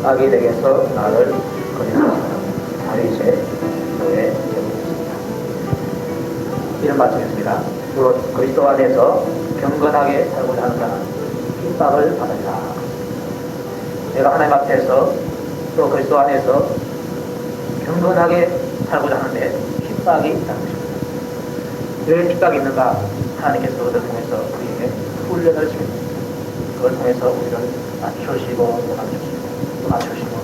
악인에게서 나를 건너가라. 다윗의 노예 제목입니다. 이런 말씀이었습니다. 무릇 그리스도 안에서 경건하게 살고자 하는 자는 핍박을 받으리라. 내가 하나님 앞에서 또 그리스도 안에서 경건하게 살고자 하는데 핍박이 있다는 것입니다. 왜 핍박이 있는가? 하나님께서 그것을 통해서 우리에게 훈련을 시킵니다. 그걸 통해서 우리를 낮추시고 또 낮추시고 또 낮추시고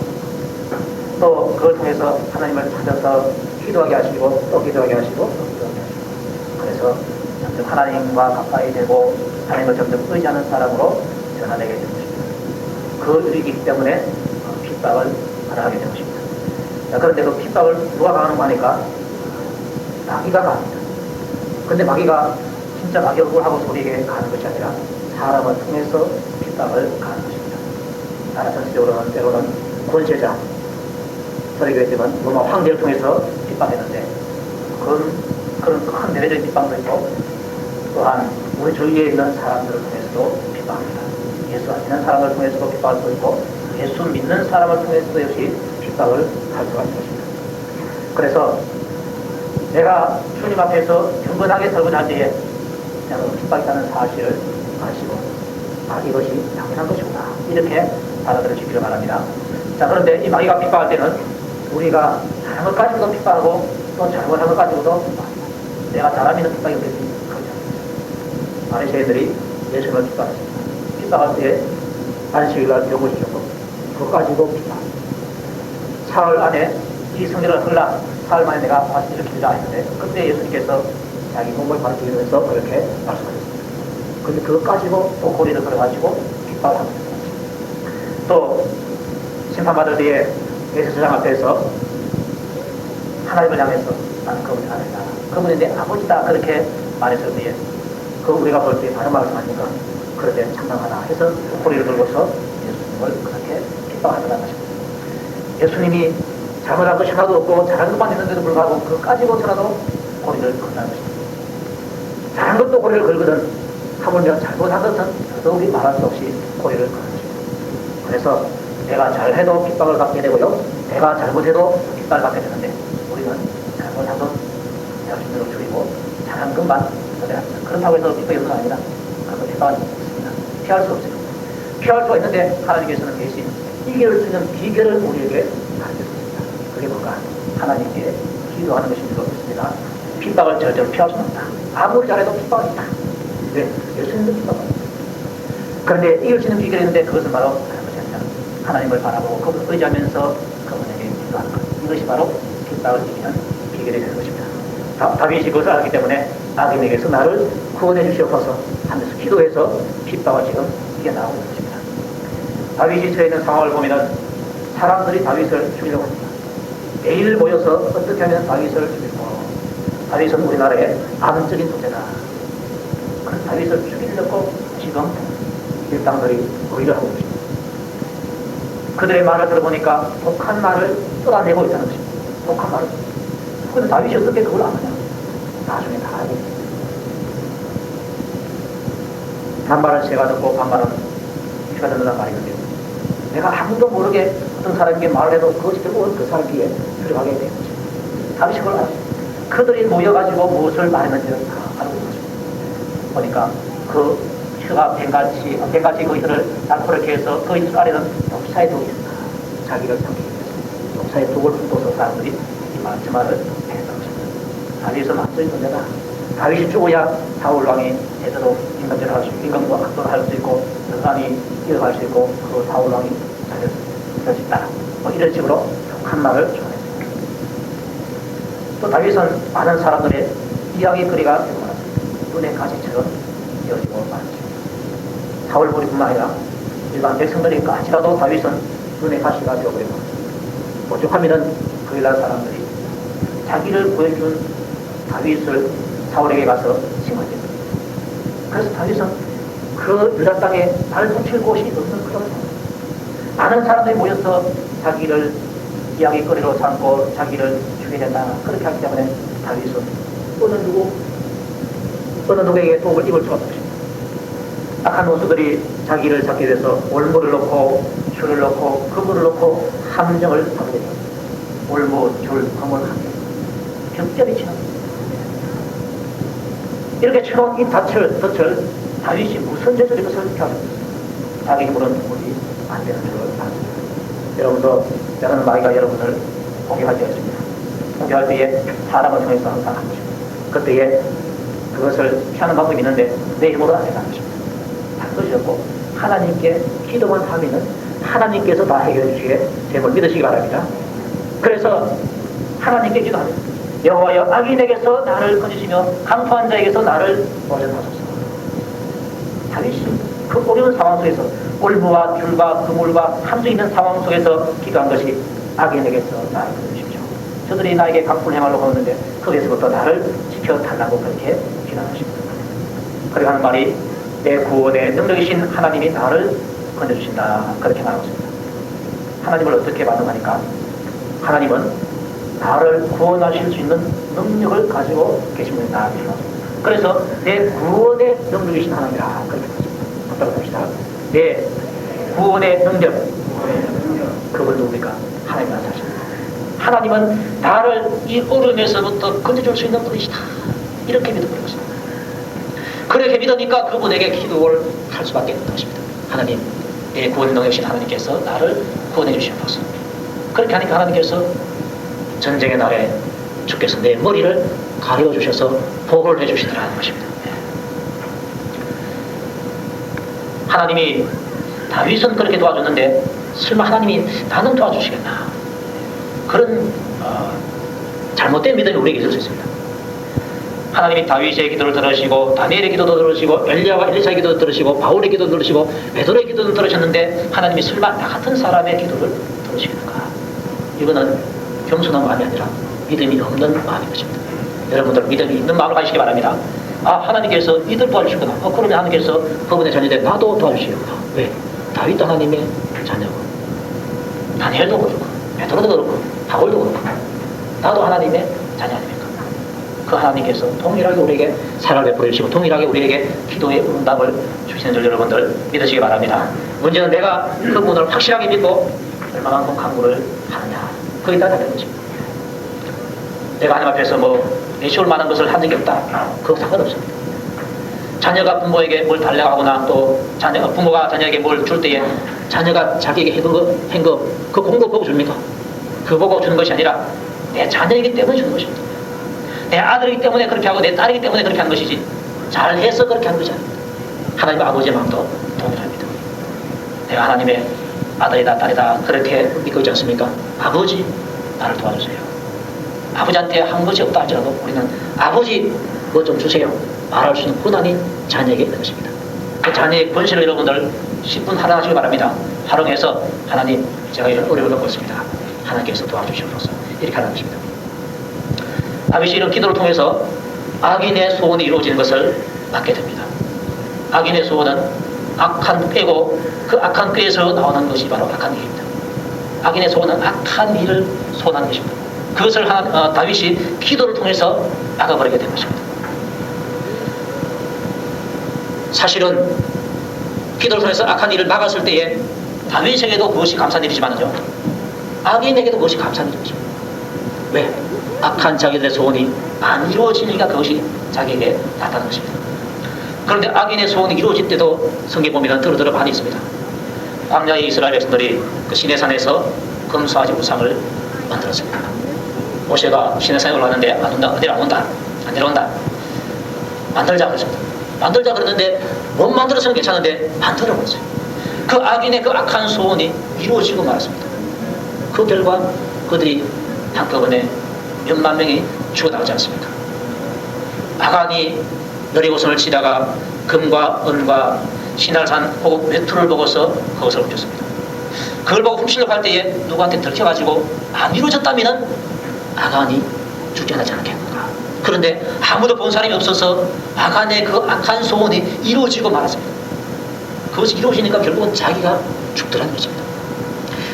또 그걸 통해서 하나님을 찾아서 기도하게 하시고 또 기도하게 하시고 또 기도하게 하시고 그래서 점점 하나님과 가까이 되고 하나님을 점점 의지하는 사람으로 변화되게 되는 것입니다. 그 일이기 때문에 핍박을 받아가게 되는 것입니다. 자, 그런데 그 핍박을 누가 가하는 거 하니까 마귀가 가합니다. 그런데 마귀가 진짜 마귀 얼굴하고 소리에게 가는 것이 아니라 사람을 통해서 핍박을 가하는 것입니다. 나라 전체적으로는 때로는 권세자 설교했지만 로마 황제를 통해서 핍박했는데 그런 큰 내려진 핍박도 있고 또한 우리 주위에 있는 사람들을 통해서도 핍박합니다. 예수 안 믿는 사람을 통해서도 핍박할 수 있고 예수 믿는 사람을 통해서도 역시 핍박을 할 수가 있는 것입니다. 그래서 내가 주님 앞에서 경건하게 살고자 할 때에 내가 핍박이라는 사실을 아시고 이것이 당연한 것이구나 이렇게 받아들여 주기를 바랍니다. 자, 그런데 이 마귀가 핍박할 때는 우리가 잘한 것 가지고도 핍박하고 또 잘못한 것 가지고도 핍박합니다. 내가 잘하면 핍박이 되지 그렇지 않습니다. 바리새인들이 예수님을 핍박했습니다. 핍박할 때 안식일날 병을 주셨고 그거 가지고 핍박합니다. 사흘 안에 이 성전을 흘라 사흘 만에 내가 다시 일으키자 했는데 그때 예수님께서 자기 몸을 가르치면서 그렇게 말씀하셨습니다. 그런데 그거 가지고 또 고리를 걸어가지고 핍박을 합니다. 또 심판받을 때에 예수장 앞에서 하나님을 향해서 나는 그분이 하나님이다. 그분이 내 아버지다. 그렇게 말했을 때에 그 우리가 볼 때 다른 말씀하니까 그럴 때 장담하나 해서 고리를 들고서 예수님을 그렇게 핍박하더라는 것입니다. 예수님이 잘못한 것이 하나도 없고 잘한 것만 있는데도 불구하고 그거 가지고서라도 고리를 걸다는 것입니다. 잘한 것도 고리를 걸거든 하물며 잘못한 것은 더더욱이 말할 수 없이 고리를 거는 것입니다. 그래서 내가 잘해도 핍박을 받게 되고요. 내가 잘못해도 핍박을 받게 되는데 우리는 잘못한 것 자신으로 줄이고 잘한 것만 선택합니다. 그렇다고 해서 핍박이 없는 건 아니라 그것도 핍박은 있습니다. 피할 수 없어요. 피할 수가 있는데 하나님께서는 대신 이겨낼 수 있는 비결을 우리에게 가르쳐줍니다. 그게 뭔가 하나님께 기도하는 것인 줄 믿습니다. 핍박을 절대로 피할 수는 없다. 아무리 잘해도 핍박은 있다. 네, 예수님도 핍박은 있다. 그런데 이길 수 있는 비결이 있는데 그것은 바로 다른 것이 아니라 하나님을 바라보고 그분을 의지하면서 그분에게 기도하는 것. 이것이 바로 핍박을 이기는 비결이 되는 것입니다. 다윗이 그것을 알기 때문에 악인에게서 나를 구원해 주시옵소서 하면서 기도해서 핍박을 지금 이겨나가고 있는 것입니다. 다윗이 처해 있는 상황을 보면은 사람들이 다윗을 죽이려고 합니다. 매일 모여서 어떻게 하면 다윗을 죽이고 다윗은 우리나라의 암적인 존재다. 그 다윗을 죽이려고 지금 일당들이 의를 하고 있습니다. 그들의 말을 들어보니까 독한 말을 쏟아내고 있다는 것입니다. 독한 말을. 그런데 다윗이 어떻게 그걸 아느냐? 나중에 다 알고 있습니다. 반말은 새가 듣고 반말은 쥐가 듣는다는 말이 있는데요. 내가 아무도 모르게 어떤 사람에게 말을 해도 그것이 결국은 그 사람 귀에 들어가게 되는 것입니다. 다윗이 그걸 알았습니다. 그들이 모여가지고 무엇을 말했는지를 다 알고 있습니다. 보니까 그 혀가 뱀같이 그들을 날카롭게 해서 그 입술 아래는 독사의 독이 있다. 자기를 삼키기 위해서 독사의 독을 품고서 사람들이 이 말을 했던 것입니다. 다윗은 완전히 존재다. 다윗이 죽어야 사울 왕이 제대로 임금제를 할 수 있고 임금과 학도를 할 수 있고 사람이 이어갈 수 있고 그 사울 왕이 잘 수 있다. 뭐 이런 식으로 독한 말을 전했습니다. 또 다윗은 많은 사람들의 이야기거리가 되고 말았습니다. 눈의 가시처럼 이어지고 말았습니다. 사울머리뿐만 아니라 일반 백성들이까지라도 다윗은 눈의 가시가 되어버리고 오죽하면은 그 일날 사람들이 자기를 구해준 다윗을 사울에게 가서 칭언했습니다. 그래서 다윗은 그 유다 땅에 발 붙일 곳이 없는 그런 상황. 많은 사람들이 모여서 자기를 이야기거리로 삼고 자기를 죽게 된다. 그렇게 하기 때문에 다윗은 어느 누구에게 독을 입을 수가 없습니다. 악한 원수들이 자기를 잡기 위해서 올무를 넣고 줄을 넣고 그물을 넣고 함정을 하게 됩니다. 올무, 줄, 검을 함정. 격렬히 지나. 이렇게 처음 이 덫을 다윗이 무슨 죄로 이것을 펴셨어요? 자기 힘으로는 도무지 안 되는 줄을 알았습니다. 여러분도 때로는 마귀가 여러분을 공격할 때가 있습니다. 공격할 때에 사람을 통해서 항상 한 것입니다. 그때에 그것을 피하는 방법이 있는데 내 힘으로 안 된다는 것입니다. 다른 것이 없고 하나님께 기도만 하면은 하나님께서 다 해결해 주시게 됨을 믿으시기 바랍니다. 그래서 하나님께 기도합니다. 여호와여, 악인에게서 나를 건지시며 강포한 자에게서 나를 보존하소서. 다윗이 그 어려운 상황 속에서 올무와 줄과 그물과 함정 있는 상황 속에서 기도한 것이 악인에게서 나를 건지십시오. 저들이 나에게 강포를 행하려고 하는데 거기에서부터 나를 지켜달라고 그렇게 기도하십니다. 그리고 하는 말이 내 구원의 능력이신 하나님이 나를 건져주신다, 그렇게 말하고 있습니다. 하나님을 어떻게 반응하니까 하나님은 나를 구원하실 수 있는 능력을 가지고 계신 분이 나입니다. 그래서 내 구원의 능력이신 하나님이라 그렇게 말합니다. 한번 봅시다. 내 구원의 능력, 그건 누굽니까? 하나님이 나타나십니다. 하나님은 나를 이 어려움에서부터 건져줄 수 있는 분이시다, 이렇게 믿어버린 것입니다. 그렇게 믿으니까 그분에게 기도를 할 수밖에 없는 것입니다. 하나님, 내 구원의 능력이신 하나님께서 나를 구원해 주시옵소서. 그렇게 하니까 하나님께서 전쟁의 날에 주께서 내 머리를 가려 주셔서 보호를 해 주시더라는 것입니다. 하나님이 다윗은 그렇게 도와줬는데 설마 하나님이 나는 도와주시겠나, 그런 잘못된 믿음이 우리에게 있을 수 있습니다. 하나님이 다윗의 기도를 들으시고 다니엘의 기도도 들으시고 엘리야와 엘리사의 기도도 들으시고 바울의 기도도 들으시고 베드로의 기도도 들으셨는데 하나님이 설마 나 같은 사람의 기도를 들으시겠는가? 이거는 겸손한 마음이 아니라 믿음이 없는 마음인 것입니다. 여러분들 믿음이 있는 마음을 가지시기 바랍니다. 하나님께서 이들 도와주시구나. 그러면 하나님께서 그분의 자녀들 나도 도와주시겠구나. 왜? 다윗도 하나님의 자녀고, 다니엘도 그렇고, 베드로도 그렇고, 바울도 그렇고, 나도 하나님의 자녀 아닙니까? 그 하나님께서 동일하게 우리에게 사랑을 베풀어 주시고 동일하게 우리에게 기도의 응답을 주시는 줄 여러분들 믿으시기 바랍니다. 문제는 내가 그분을 확실하게 믿고 얼마만큼 강구를 하느냐, 거기에 따라 다른 것입니다. 내가 하나님 앞에서 내세울 만한 것을 한 적이 없다, 그거 상관없습니다. 자녀가 부모에게 뭘 달라가거나 또 부모가 자녀에게 뭘 줄 때에 자녀가 자기에게 한 거 그 공부 보고 줍니까? 그 보고 주는 것이 아니라 내 자녀이기 때문에 주는 것입니다. 내 아들이기 때문에 그렇게 하고 내 딸이기 때문에 그렇게 하는 것이지 잘해서 그렇게 하는 것이 아닙니다. 하나님 아버지의 마음도 동일합니다. 내가 하나님의 아들이다 딸이다 그렇게 믿고 있지 않습니까? 아버지 나를 도와주세요. 아버지한테 한 것이 없다 할지라도 우리는 아버지 뭐 좀 주세요 말할 수 있는 권한이 자녀에게 있는 것입니다. 그 자녀의 권세를 여러분들 10분 활용하시기 바랍니다. 활용해서 하나님, 제가 이런 어려움을 겪고 있습니다. 하나님께서 도와주시옵소서, 이렇게 하는 것입니다. 다윗이 이런 기도를 통해서 악인의 소원이 이루어지는 것을 막게 됩니다. 악인의 소원은 악한 꾀고 그 악한 꾀에서 나오는 것이 바로 악한 일입니다. 악인의 소원은 악한 일을 소원하는 것입니다. 그것을 다윗이 기도를 통해서 막아버리게 된 것입니다. 사실은 기도를 통해서 악한 일을 막았을 때에 다윗에게도 그것이 감사한 일이지만요, 악인에게도 그것이 감사한 일입니다. 왜? 악한 자기들의 소원이 안 이루어지니까 그것이 자기에게 나타나는 것입니다. 그런데 악인의 소원이 이루어질 때도 성경 보면 드러드러 많이 있습니다. 광야의 이스라엘 백성들이 그 시내산에서 금수아지 우상을 만들었습니다. 모세가 시내산에 올라갔는데 안 온다, 어디 안 온다, 안 내려온다. 만들자 그랬습니다. 만들자 그랬는데 못 만들었으면 괜찮은데 만들어버렸어요. 그 악인의 그 악한 소원이 이루어지고 말았습니다. 그 결과 그들이 한꺼번에 몇만 명이 죽어나가지 않습니까? 아간이 너리고선을 치다가 금과 은과 신할산 혹은 외투를 보고서 그것을 훔쳤습니다. 그걸 보고 훔치려고 할 때에 누구한테 들켜가지고 안 이루어졌다면 아간이 죽지 않겠는가. 그런데 아무도 본 사람이 없어서 아간의 그 악한 소원이 이루어지고 말았습니다. 그것이 이루어지니까 결국은 자기가 죽더라는 것입니다.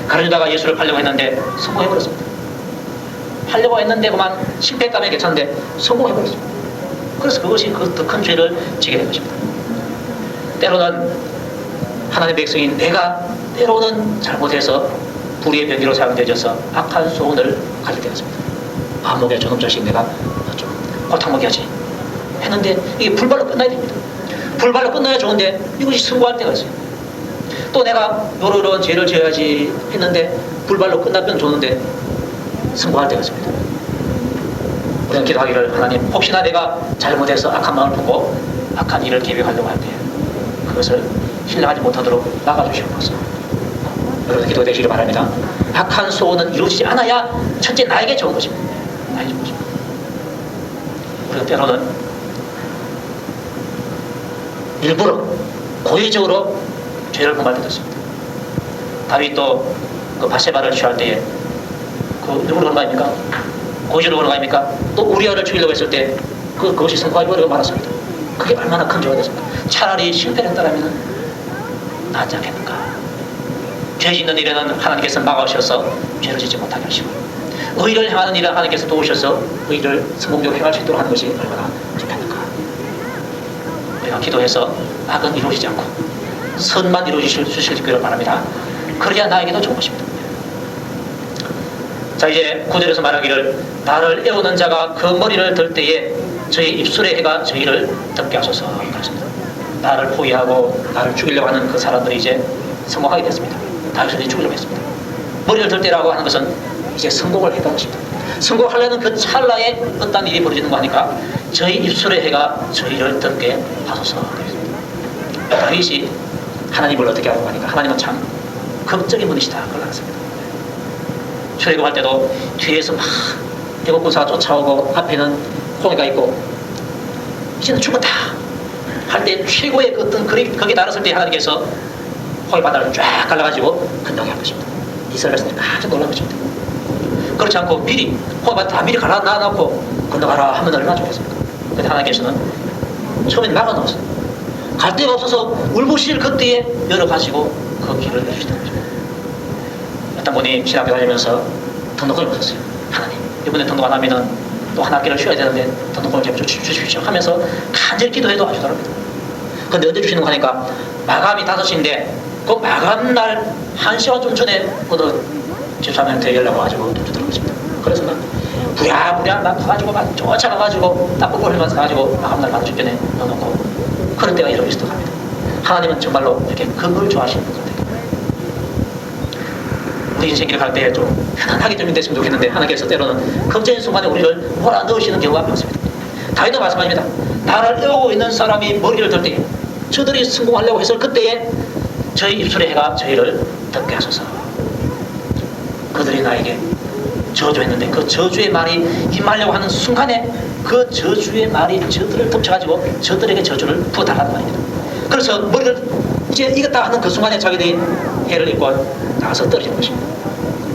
가르치다가 예수를 팔려고 했는데 성공해버렸습니다. 팔려고 했는데 그만 실패감에 괜찮은데 성공해버렸습니다. 그래서 그것이 그 더 큰 죄를 지게 된 것입니다. 때로는 하나님의 백성인 내가 때로는 잘못해서 불의의 병기로 사용되어져서 악한 소원을 가질 때였습니다. 목에 저놈 자식 내가 좀 골탕 먹여야지 했는데 이게 불발로 끝나야 됩니다. 불발로 끝나야 좋은데 이것이 승고할 때가 있어요. 또 내가 요런 죄를 지어야지 했는데 불발로 끝나면 좋은데 승고할 때가 있습니다. 우리는 기도하기를 하나님 혹시나 내가 잘못해서 악한 마음을 품고 악한 일을 계획하려고 할 때 그것을 신뢰하지 못하도록 막아주시옵소서. 여러분 기도가 되시길 바랍니다. 악한 소원은 이루어지지 않아야 첫째 나에게 좋은 것입니다. 나에게 좋은 것입니다. 우리가 때로는 일부러 고의적으로 죄를 범할 때도 있습니다. 다윗도 그 바세바를 취할 때에 그 누구로 그런 거 아닙니까? 고의적으로 그런 거 아닙니까? 또 우리아를 죽이려고 했을 때 그것이 성공하기 어려워 말았습니다. 그게 얼마나 큰 죄가 됐습니까? 차라리 실패를 했다면 낫지 않겠는가? 죄 짓는 일에는 하나님께서 막아오셔서 죄를 짓지 못하게 하시고 의를 행하는 일은 하나님께서 도우셔서 의를 성공적으로 행할 수 있도록 하는 것이 얼마나 좋겠는가? 우리가 기도해서 악은 이루어지지 않고 선만 이루어지시기를 바랍니다. 그래야 나에게도 좋은 것입니다. 자, 이제 9절에서 말하기를 나를 애우는 자가 그 머리를 들 때에 저희 입술의 해가 저희를 덮게 하소서 그랬습니다. 나를 포위하고 나를 죽이려고 하는 그 사람들이 이제 성공하게 됐습니다. 다윗을 죽이려고 했습니다. 머리를 들 때라고 하는 것은 이제 성공을 했다는 것입니다. 성공하려는 그 찰나에 어떤 일이 벌어지는 거 하니까 저희 입술의 해가 저희를 덮게 하소서 그랬습니다. 다윗이 하나님을 어떻게 하고 하니까 하나님은 참 극적인 분이시다 그걸 알았습니다. 출애굽할 때도 뒤에서 막 애국 군사가 쫓아오고 앞에는 홍해가 있고 이제는 죽었다 할 때 최고의 그 어떤 거기에 달았을 때 하나님께서 홍해 바다를 쫙 갈라가지고 건너게 한 것입니다. 이스라엘 백성들이 깜짝 놀란 것입니다. 그렇지 않고 미리 홍해 바다 다 미리 갈라놔놓고 건너가라 하면 얼마나 좋겠습니까? 그런데 하나님께서는 처음엔 막아놓았어요. 갈 데가 없어서 울부짖을 그때에 열어가지고 그 길을 내주시는 거죠. 어떤 분이 신학교 다니면서 등록금을 받았어요. 하나님 이번에 등록 안 하면은 또 한 학기를 쉬어야 되는데 등록금을 좀 주십시오 하면서 간절히 기도해도 안 주더랍니다. 근데 언제 주시는 거 하니까 마감이 5시인데 그 마감날 1시간 좀 전에 어느 집사람한테 연락 와가지고 돈 주더라는 것입니다. 그래서 난 부랴부랴 막 가가지고 막 쫓아가가지고 나쁜 흘면서 가가지고 마감날 받으실 전에 넣어놓고 그런 때가 이러고 있었다고 합니다. 하나님은 정말로 이렇게 그걸 좋아하시는 것 같아요. 우리 인생길을 갈 때 좀 편안하게 좀 됐으면 좋겠는데 하나님께서 때로는 걱정의 순간에 우리를 몰아넣으시는 경우가 많습니다. 다윗도 말씀합니다. 나를 애우고 있는 사람이 머리를 들 때에 저들이 성공하려고 했을 그때에 저희 입술의 해가 저희를 덮게 하소서. 그들이 나에게 저주했는데 그 저주의 말이 임하려고 하는 순간에 그 저주의 말이 저들을 덮쳐가지고 저들에게 저주를 부어달라는 말입니다. 그래서 머리를 이제 이겼다 하는 그 순간에 자기들이 해를 입고 나서 떨어지는 것입니다.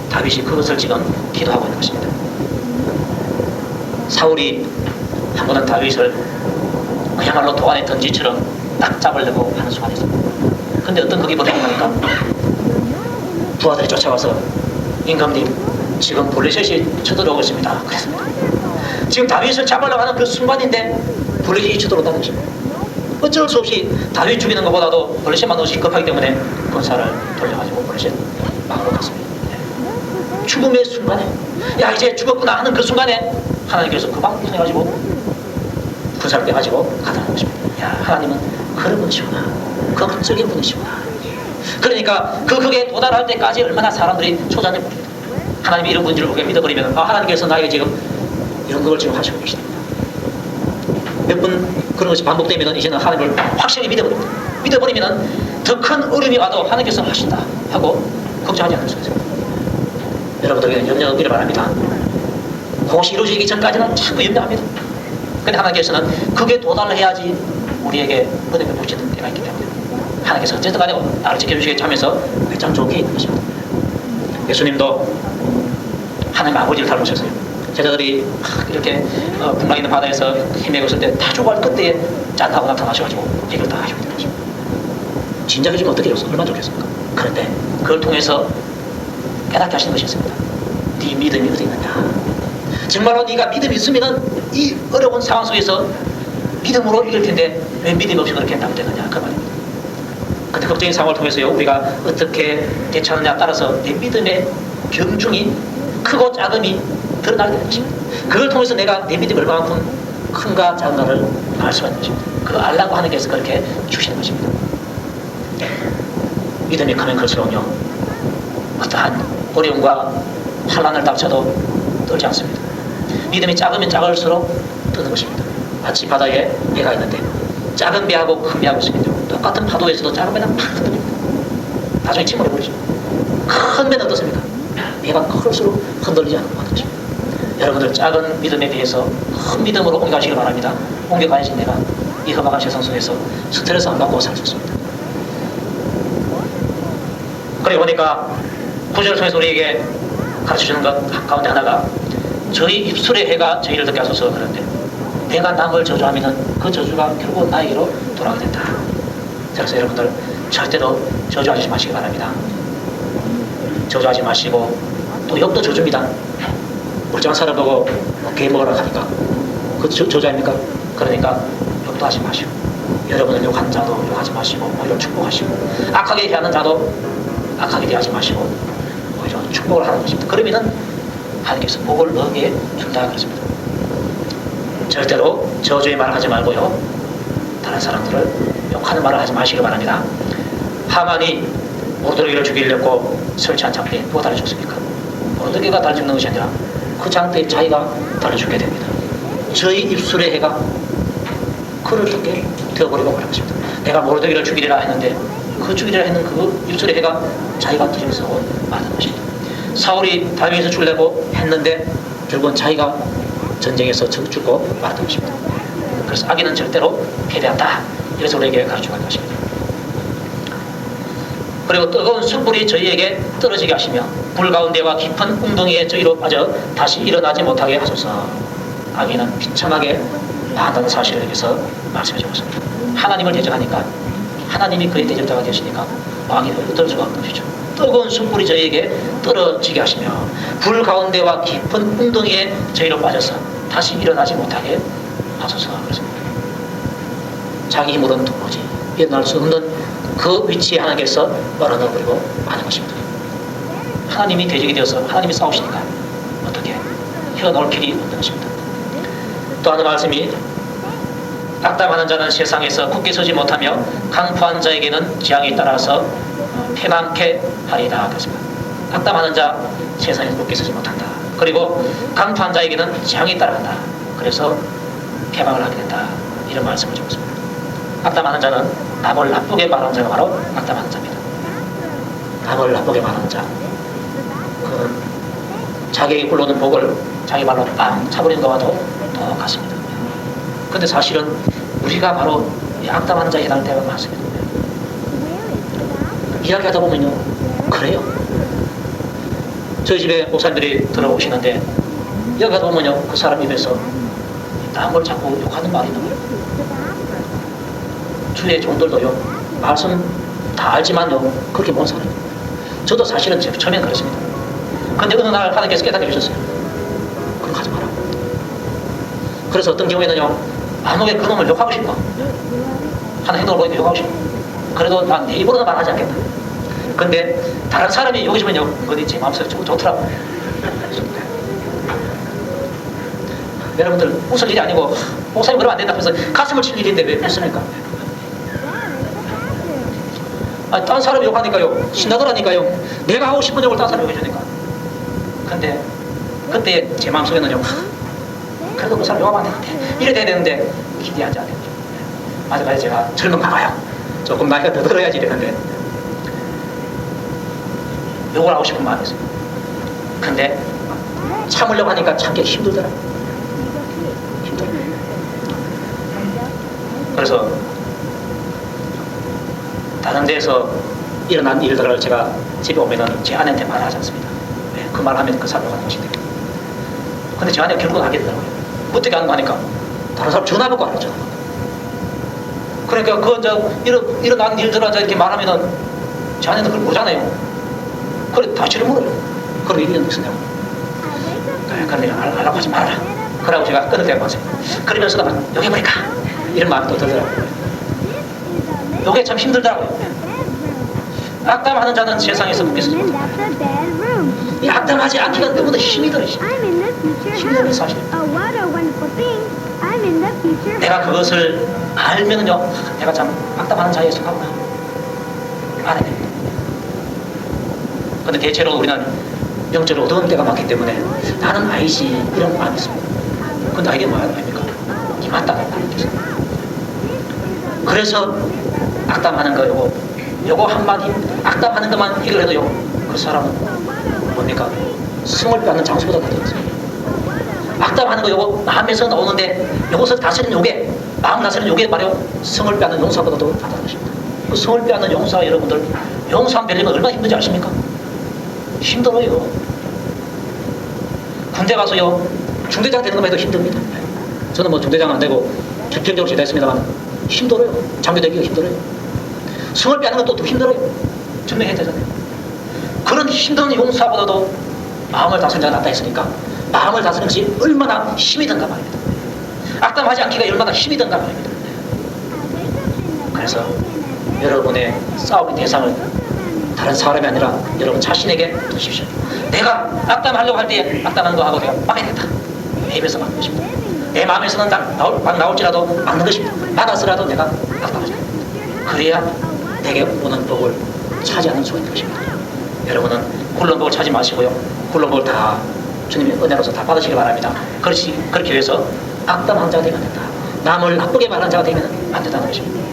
다윗이 그것을 지금 기도하고 있는 것입니다. 사울이 한 번은 다윗을 그야말로 도안의 던지처럼 딱 잡으려고 하는 순간이 있습니다. 근데 어떤 그게 벌어지니까 부하들이 쫓아와서 임금님 지금 블레셋이 쳐들어오고 있습니다. 그랬습니다. 지금 다윗을 잡으려고 하는 그 순간인데 블레셋이 쳐들어온다는 것입니다. 어쩔 수 없이 다윗 죽이는 것보다도 블레셋만 너무 급하기 때문에 군사를 돌려가지고 블레셋 막으러 갔습니다. 죽음의 순간에 야 이제 죽었구나 하는 그 순간에 하나님께서 그 방법을 통해가지고 군사를 빼가지고 가다는 것입니다. 야 하나님은 그런 분이시구나. 극적인 분이시구나. 그러니까 그 극에 도달할 때까지 얼마나 사람들이 초자를 모릅니다. 하나님이 이런 분인지를 보게 믿어버리면 하나님께서 나에게 지금 이런 걸 지금 하시고 계십니다. 몇 번 그런 것이 반복되면 이제는 하나님을 확실히 믿어버립니다. 믿어버리면 더 큰 어려움이 와도 하나님께서 하신다 하고 걱정하지 않을 수가 있습니다. 여러분들에게는 염려 없기를 바랍니다. 그것이 이루어지기 전까지는 자꾸 염려합니다. 그런데 하나님께서는 그게 도달해야지 우리에게 은혜를 주시는 때가 있기 때문에 하나님께서 어쨌든 간에 나를 지켜주시겠지 하면서 매장 좋게 있는 것입니다. 예수님도 하나님 아버지를 닮으셨어요. 제자들이 이렇게 풍랑 있는 바다에서 헤매고 있을 때 다 죽어갈 그때에 짠하고 나타나셔가지고 해결 다 하시게 되는 것입니다. 진작에 좀 어떻게 해줬어? 얼마나 좋겠습니까? 그런데 그걸 통해서 깨닫게 하시는 것이 있습니다. 네 믿음이 어디 있느냐? 정말로 네가 믿음이 있으면 이 어려운 상황 속에서 믿음으로 이길 텐데 왜 믿음이 없이 그렇게 남되느냐 그 말입니다. 근데 극적인 상황을 통해서요, 우리가 어떻게 대처하느냐에 따라서 내 믿음의 경중이 크고 작음이 드러나게 되는 것입니다. 그걸 통해서 내가 내 믿음이 얼마만큼 큰가 작은가를 알 수가 있는 것입니다. 그거 알라고 하나님께서 그렇게 주시는 것입니다. 믿음이 크면 클수록요, 어떠한 어려움과 환난을 닥쳐도 떨지 않습니다. 믿음이 작으면 작을수록 뜨는 것입니다. 마치 바다에 배가 있는데 작은 배하고 큰 배하고 있으면요, 똑같은 파도에서도 작은 배는 팍 흔들립니다. 나중에 침몰해버리죠. 큰 배는 어떻습니까? 배가 클수록 흔들리지 않는 것입니다. 여러분들 작은 믿음에 비해서 큰 믿음으로 옮겨가시길 바랍니다. 옮겨가야지 내가 이 험악한 세상 속에서 스트레스 안 받고 살 수 있습니다. 그리고 보니까 구절을 통해서 우리에게 가르쳐주는 것 가운데 하나가, 저희 입술의 해가 저희를 듣게 하소서. 그런데 내가 남을 저주하면 그 저주가 결국 나에게로 돌아오게 된다. 그래서 여러분들 절대로 저주하지 마시기 바랍니다. 저주하지 마시고, 또 욕도 저주입니다. 멀쩡한 사람 보고 개 먹으라 하니까 그 저주 아닙니까? 그러니까 욕도 하지 마시고, 여러분을 욕하는 자도 욕하지 마시고 오히려 축복하시고, 악하게 대하는 자도 악하게 대하지 마시고 오히려 축복을 하는 것입니다. 그러면은 하나님께서 복을 너에게 준다 그랬습니다. 절대로 저주의 말을 하지 말고요, 다른 사람들을 욕하는 말을 하지 마시기 바랍니다. 하만이 모르드게를 죽이려고 설치한 장대에 누가 달려 죽습니까? 모르드게가 달려 죽는 것이 아니라 그 장대에 자기가 달려 죽게 됩니다. 저희 입술의 해가 그를 듣게 되어버리고 그런 것입니다. 내가 모르드게를 죽이리라 했는데 그 죽이리라 했는 그 입술의 해가 자기가 뒤에서 맞은 것입니다. 사울이 다윗에서 죽이려고 했는데 결국은 자기가 전쟁에서 죽고 말았던 것입니다. 그래서 악인은 절대로 패배한다. 이래서 우리에게 가르쳐갈 것입니다. 그리고 뜨거운 숯불이 저희에게 떨어지게 하시며 불 가운데와 깊은 웅덩이에 저희로 빠져 다시 일어나지 못하게 하소서. 악인은 비참하게 망한다는 사실을 여기서 말씀해 주고 있습니다. 하나님을 대적하니까, 하나님이 그의 대적자가 되시니까 왕이 어떨 수가 없는 것이죠. 뜨거운 숯불이 저희에게 떨어지게 하시며 불 가운데와 깊은 웅덩이에 저희로 빠져서 다시 일어나지 못하게 하소서. 그렇습니다. 자기 힘으로는 도무지 일어날 수 없는 그 위치에 하나님께서 몰아넣어버리고 하는 것입니다. 하나님이 대적이 되어서 하나님이 싸우시니까 어떻게 헤어놓을 길이 없는 것입니다. 또 하는 말씀이, 악담하는 자는 세상에서 굳게 서지 못하며 강포한 자에게는 재앙이 따라서 패망케 하리라. 그렇습니다. 악담하는 자 세상에서 굳게 서지 못한다. 그리고 강포한 자에게는 재앙이 따라간다. 그래서 패망을 하게 된다. 이런 말씀을 주고 있습니다. 악담하는 자는 남을 나쁘게 말하는 자가 바로 악담하는 자입니다. 남을 나쁘게 말하는 자, 그는 자기에게 굴러오는 복을 자기 발로 빵 차버리는 것과도 똑같습니다. 그런데 사실은 우리가 바로 이 악담하는 자에 해당할 때가 많습니다. 이야기하다 보면요, 그래요. 저희 집에 목사님들이 들어오시는데 이야기하다 보면요, 그 사람 입에서 남을 자꾸 욕하는 말이 나와요. 주위의 종들도요, 말씀 다 알지만요, 그렇게 못 살아요. 저도 사실은 처음엔 그랬습니다. 근데 어느 날 하나님께서 깨닫게 해주셨어요. 그럼 하지 마라. 그래서 어떤 경우에는요, 아무게 그놈을 욕하고 싶어. 하는 행동을 보니까 욕하고 싶어. 그래도 난 내 입으로는 말하지 않겠다. 근데 다른 사람이 욕해주면요, 어디 제 마음속에 좋더라고. 여러분들 웃을 일이 아니고, 목사님 그러면 안 된다 그래서 가슴을 칠 일인데 왜 웃습니까? 아니, 딴 사람이 욕하니까요, 신나더라니까요. 내가 하고 싶은 욕을 딴 사람이 욕해주니까. 근데 그때 제 마음속에는요, 그래도 그 사람 욕하면 안 되는데, 이래 돼야 되는데 기대하지 않아요. 아직까지 제가 젊은가 봐요. 조금 나이가 더 들어야지 이랬는데 욕을 하고 싶은 마음이 있어요. 근데 참으려고 하니까 참기 힘들더라고요. 힘들어요. 그래서 다른 데에서 일어난 일들을 제가 집에 오면은 제 아내한테 말하지 않습니다. 왜? 그 말하면 그 사람 욕하는 것인데. 근데 제 아내가 결국은 하게 되더라고요. 어떻게 하는 거 하니까 다른 사람 전화 받고 하는 전화. 그러니까 일어난 일들을 이렇게 말하면은 제 아내는 그걸 모르잖아요. 그래 다시를 물어요. 그럼 이런 무슨 내용? 그래 내가 하려고 하지 말아라. 그러고 제가 끊을 때가 많아요. 그러면서도 막 욕해버릴까? 이런 마음이 또 들더라고요. 요게 참 힘들더라고요. 악담하는 자는 세상에서 묶여 있습니다. And that's a bad room. 이 악담하지 않기가 너무나 힘이 들어요. I'm in the future 힘든 house. 사실입니다. Oh, what a wonderful thing. I'm in the future 내가 house. 그것을 알면은요, 내가 참 악담하는 자에 속하구나 알아야 됩니다. 근데 대체로 우리는 영적으로 어두운 때가 많기 때문에 나는 아이지 이런 마음이 있습니다. 근데 나에게 뭐야 아닙니까? 이 맞다는 말이죠. 그래서 악담하는 거 요거 한마디 악담하는 것만 해결해도요, 그 사람은 뭡니까? 승을 빼앗는 장수보다 더 들었어요. 악담하는 거 요거 마음에서 나오는데 요것을 다스리는 요게, 마음 다스리는 요게 바로 성을 빼앗는 용사보다도 다른 것입니다. 그 성을 빼앗는 용사 여러분들, 용사 배려면 얼마나 힘든지 아십니까? 힘들어요. 군대 가서요, 중대장 되는 것만 해도 힘듭니다. 저는 뭐 중대장 안 되고 주평적으로 제대했습니다만 힘들어요. 장교 되기가 힘들어요. 성을 빼앗는 것도 더 힘들어요. 증명해야 되잖아요. 그런 힘든 용사보다도 마음을 다스리는 자가 낫다 했으니까 마음을 다스리는 것이 얼마나 힘이 든가 말입니다. 악담하지 않기가 얼마나 힘이 든가 말입니다. 그래서 여러분의 싸움의 대상을 다른 사람이 아니라 여러분 자신에게 두십시오. 내가 악담하려고 할 때에 악담하는 거 하고 내가 막아야겠다. 내 입에서 막는 것입니다. 내 마음에서는 막 나올지라도 막는 것입니다. 막아서라도 내가 악담하죠. 그래야 내게 오는 복을 차지하는 수가 있는 것입니다. 여러분은 굴른 복을 차지 마시고요, 굴른 복을 다 주님의 은혜로서 다 받으시기 바랍니다. 그렇게 위해서 악담한 자가 되면 안 된다. 남을 나쁘게 말하는 자가 되면 안 된다는 것입니다.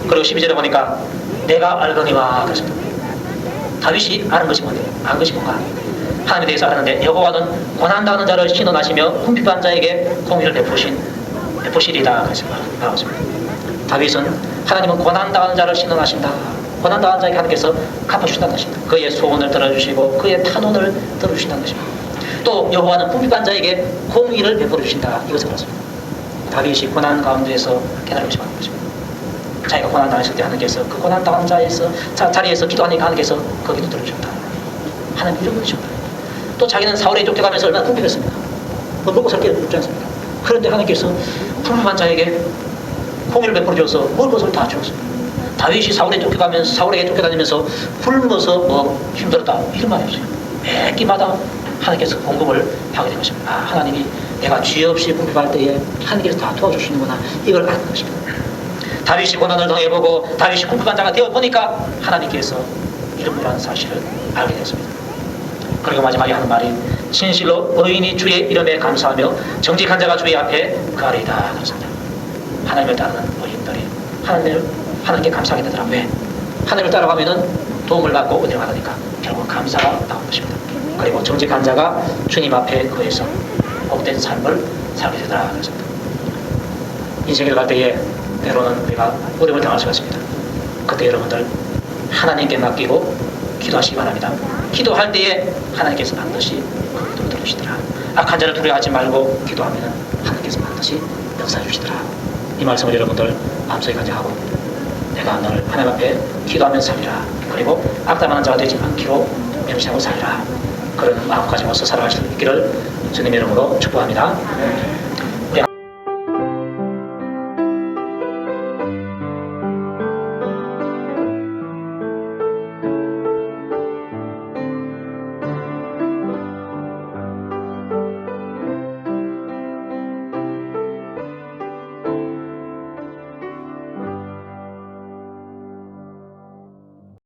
그리고 12절에 보니까 내가 알거니와 그랬습니다. 다윗이 아는 것이 뭔데요? 아는 것이 뭔가? 하나님에 대해서 아는데 여호와는 고난당하는 자를 신원하시며 궁핍한 자에게 공의를 베푸시리다 그랬습니다. 다윗은 하나님은 고난당하는 자를 신원하신다. 고난당하는 자에게 하나님께서 갚아주신다는 것입니다. 그의 소원을 들어주시고 그의 탄원을 들어주신다는 것입니다. 또 여호와는 궁핍한 자에게 공의를 베풀어 주신다. 이것을 말했습니다. 다윗이 고난 가운데에서 깨달은 것이 맞는 것입니다. 자기가 고난당했을 때 하나님께서 그 고난당한 자리에서 기도하니까 하나님께서 거기도 들어주셨다. 하나님 이런 분이셨다. 또 자기는 사울에 쫓겨가면서 얼마나 궁핍했습니다. 먹고 살 게 없지 않습니까? 그런데 하나님께서 궁핍한 자에게 공의를 베풀어 주어서 먹을 것을 다 주었습니다. 다윗이 사울에게 쫓겨다니면서 굶어서 뭐 힘들었다 이런 말이 없어요. 매 끼마다 하나님께서 공급을 하게 된 것입니다. 아, 하나님이 내가 죄 없이 궁핍할 때에 하나님께서 다 도와주시는구나, 이걸 아는 것입니다. 다윗이 고난을 당해보고 다윗이 궁핍한 자가 되어보니까 하나님께서 이런 분이라는 사실을 알게 됐습니다. 그리고 마지막에 하는 말이 진실로 의인이 주의 이름에 감사하며 정직한 자가 주의 앞에 거하리이다 그렇습니다. 하나님을 따르는 의인들이 하나님께 감사하게 되더라. 왜? 하나님을 따라가면은 도움을 받고 은혜를 받으니까 결국 감사가 나온 것입니다. 그리고 정직한 자가 주님 앞에 거해서 복된 삶을 살게 되더라 그렇습니다. 인생을 갈 때에 때로는 우리가 어려움을 당할 수가 있습니다. 그때 여러분들 하나님께 맡기고 기도하시기 바랍니다. 기도할 때에 하나님께서 반드시 그 기도를 들으시더라. 악한 자를 두려워하지 말고 기도하면 하나님께서 반드시 역사해 주시더라. 이 말씀을 여러분들 마음속에 간직하고 내가 너를 하나님 앞에 기도하면서 살리라. 그리고 악담하는 자가 되지 않기로 명심하고 살리라. 그런 마음가짐으로서 살아갈 수 있기를 주님의 이름으로 축복합니다.